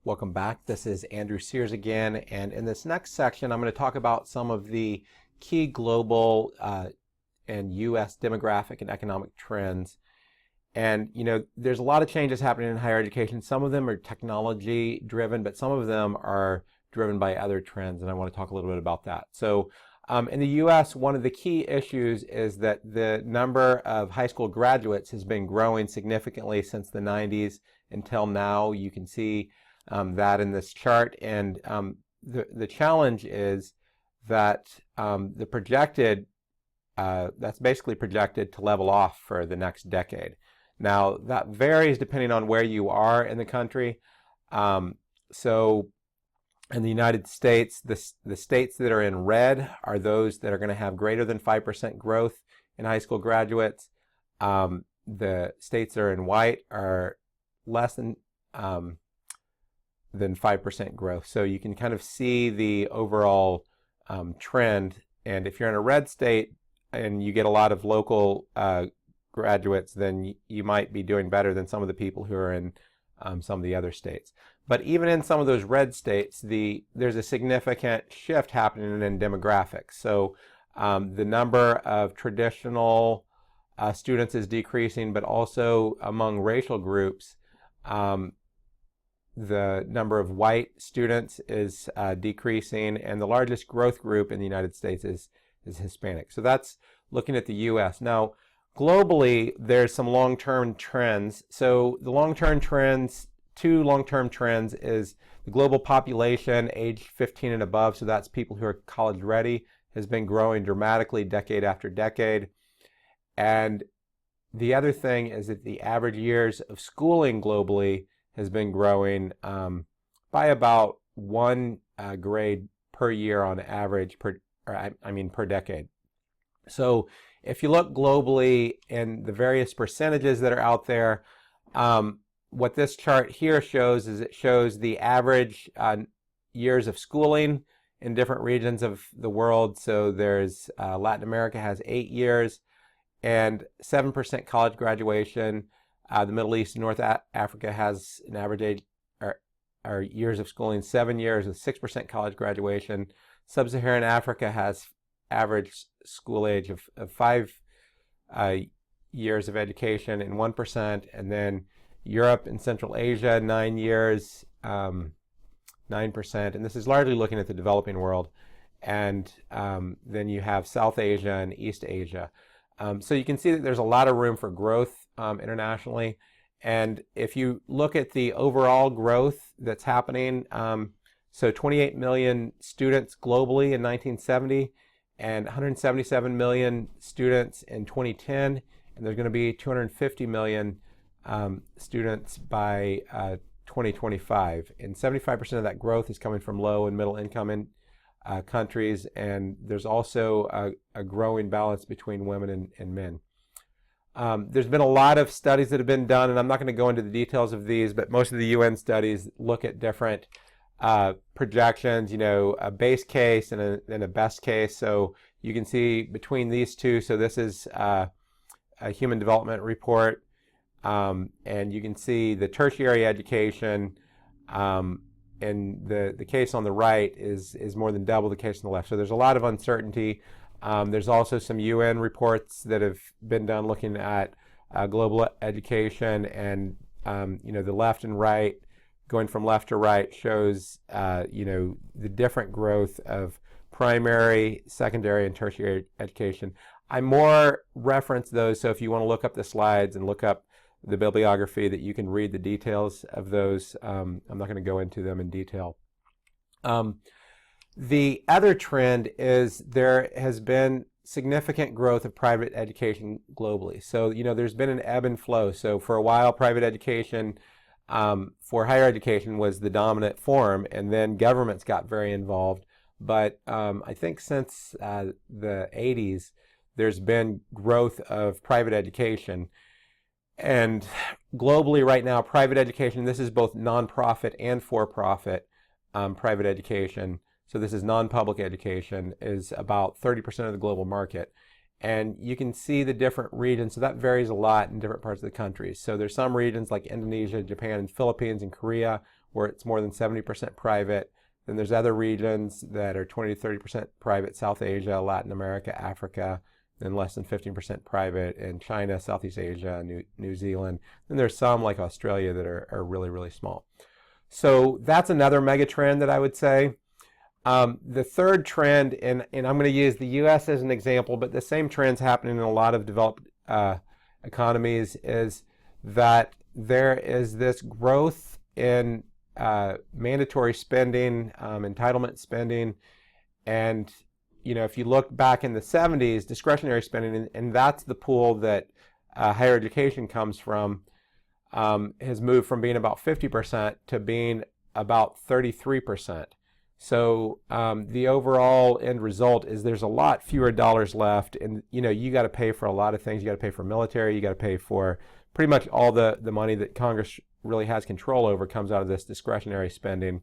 Welcome back. This is Andrew Sears again, and in this next section I'm going to talk about some of the key global and U.S. demographic and economic trends. And there's a lot of changes happening in higher education. Some of them are technology driven, but some of them are driven by other trends, and I want to talk a little bit about that. So in the U.S., one of the key issues is that the number of high school graduates has been growing significantly since the 90s until now. You can see that in this chart, and the challenge is that the projected that's basically projected to level off for the next decade. Now that varies depending on where you are in the country. So in the United States, the states that are in red are those that are going to have greater than 5% growth in high school graduates. The states that are in white are less than 5% growth. So you can kind of see the overall trend. And if you're in a red state and you get a lot of local graduates, then you might be doing better than some of the people who are in some of the other states. But even in some of those red states, there's a significant shift happening in demographics. So the number of traditional students is decreasing, but also among racial groups, the number of white students is decreasing, and the largest growth group in the United States is Hispanic. So that's looking at the U.S. Now, globally, there's some long-term trends. So the long-term trends, two long-term trends is the global population age 15 and above, so that's people who are college ready, has been growing dramatically decade after decade. And the other thing is that the average years of schooling globally has been growing by about one grade per year on average, per decade. So if you look globally in the various percentages that are out there, what this chart here shows is it shows the average years of schooling in different regions of the world. So there's Latin America has 8 years and 7% college graduation. The Middle East and North Africa has an average age or years of schooling 7 years with 6% college graduation. Sub-Saharan Africa has average school age of 5 years of education and 1%, and then Europe and Central Asia 9 years, 9%, and this is largely looking at the developing world, and then you have South Asia and East Asia. So you can see that there's a lot of room for growth internationally. And if you look at the overall growth that's happening, so 28 million students globally in 1970 and 177 million students in 2010, and there's going to be 250 million students by 2025. And 75% of that growth is coming from low and middle income countries, and there's also a growing balance between women and men. There's been a lot of studies that have been done, and I'm not going to go into the details of these, but most of the UN studies look at different projections, a base case and a best case. So you can see between these two, so this is a human development report, and you can see the tertiary education, and the case on the right is more than double the case on the left. So there's a lot of uncertainty. There's also some UN reports that have been done looking at global education, and the left and right, going from left to right, shows the different growth of primary, secondary, and tertiary education. I more reference those, so if you want to look up the slides and look up the bibliography, that you can read the details of those. I'm not going to go into them in detail. The other trend is there has been significant growth of private education globally. So, there's been an ebb and flow. So for a while, private education for higher education was the dominant form, and then governments got very involved. But I think since the 80s, there's been growth of private education. And globally right now, private education, this is both nonprofit and for-profit private education, so this is non-public education, is about 30% of the global market. And you can see the different regions, so that varies a lot in different parts of the country. So there's some regions like Indonesia, Japan, and Philippines, and Korea, where it's more than 70% private. Then there's other regions that are 20 to 30% private, South Asia, Latin America, Africa, then less than 15% private in China, Southeast Asia, New Zealand. Then there's some like Australia that are really, really small. So that's another mega trend that I would say. The third trend, and I'm going to use the US as an example, but the same trend's happening in a lot of developed economies, is that there is this growth in mandatory spending, entitlement spending, and if you look back in the 70s, discretionary spending, and that's the pool that higher education comes from, has moved from being about 50% to being about 33%. So the overall end result is there's a lot fewer dollars left, and you got to pay for a lot of things. You got to pay for military, you got to pay for pretty much all the money that Congress really has control over comes out of this discretionary spending,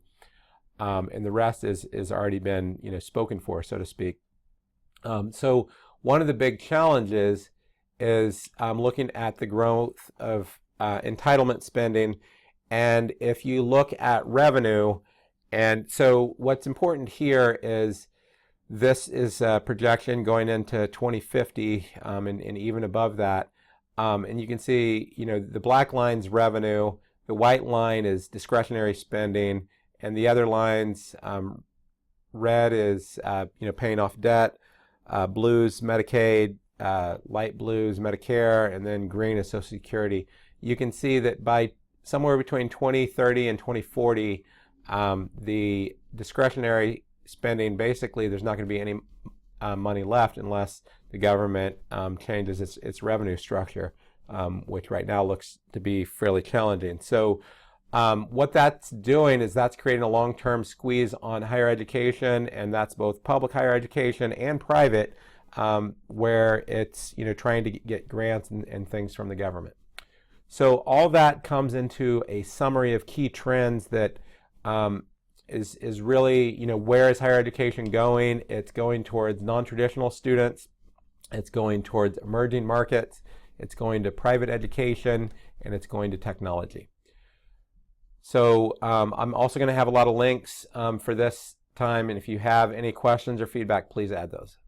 and the rest is already been spoken for, so to speak. So one of the big challenges is looking at the growth of entitlement spending, and if you look at revenue, and so what's important here is this is a projection going into 2050 and even above that, and you can see the black line's revenue, the white line is discretionary spending, and the other lines, red is paying off debt, blue's Medicaid, light blue's Medicare, and then green is Social Security. You can see that by somewhere between 2030 and 2040, the discretionary spending, basically there's not going to be any money left unless the government changes its revenue structure, which right now looks to be fairly challenging. So what that's doing is that's creating a long-term squeeze on higher education, and that's both public higher education and private, where it's trying to get grants and things from the government. So all that comes into a summary of key trends that is really, where is higher education going? It's going towards non-traditional students, it's going towards emerging markets, it's going to private education, and it's going to technology. So I'm also going to have a lot of links for this time, and if you have any questions or feedback, please add those.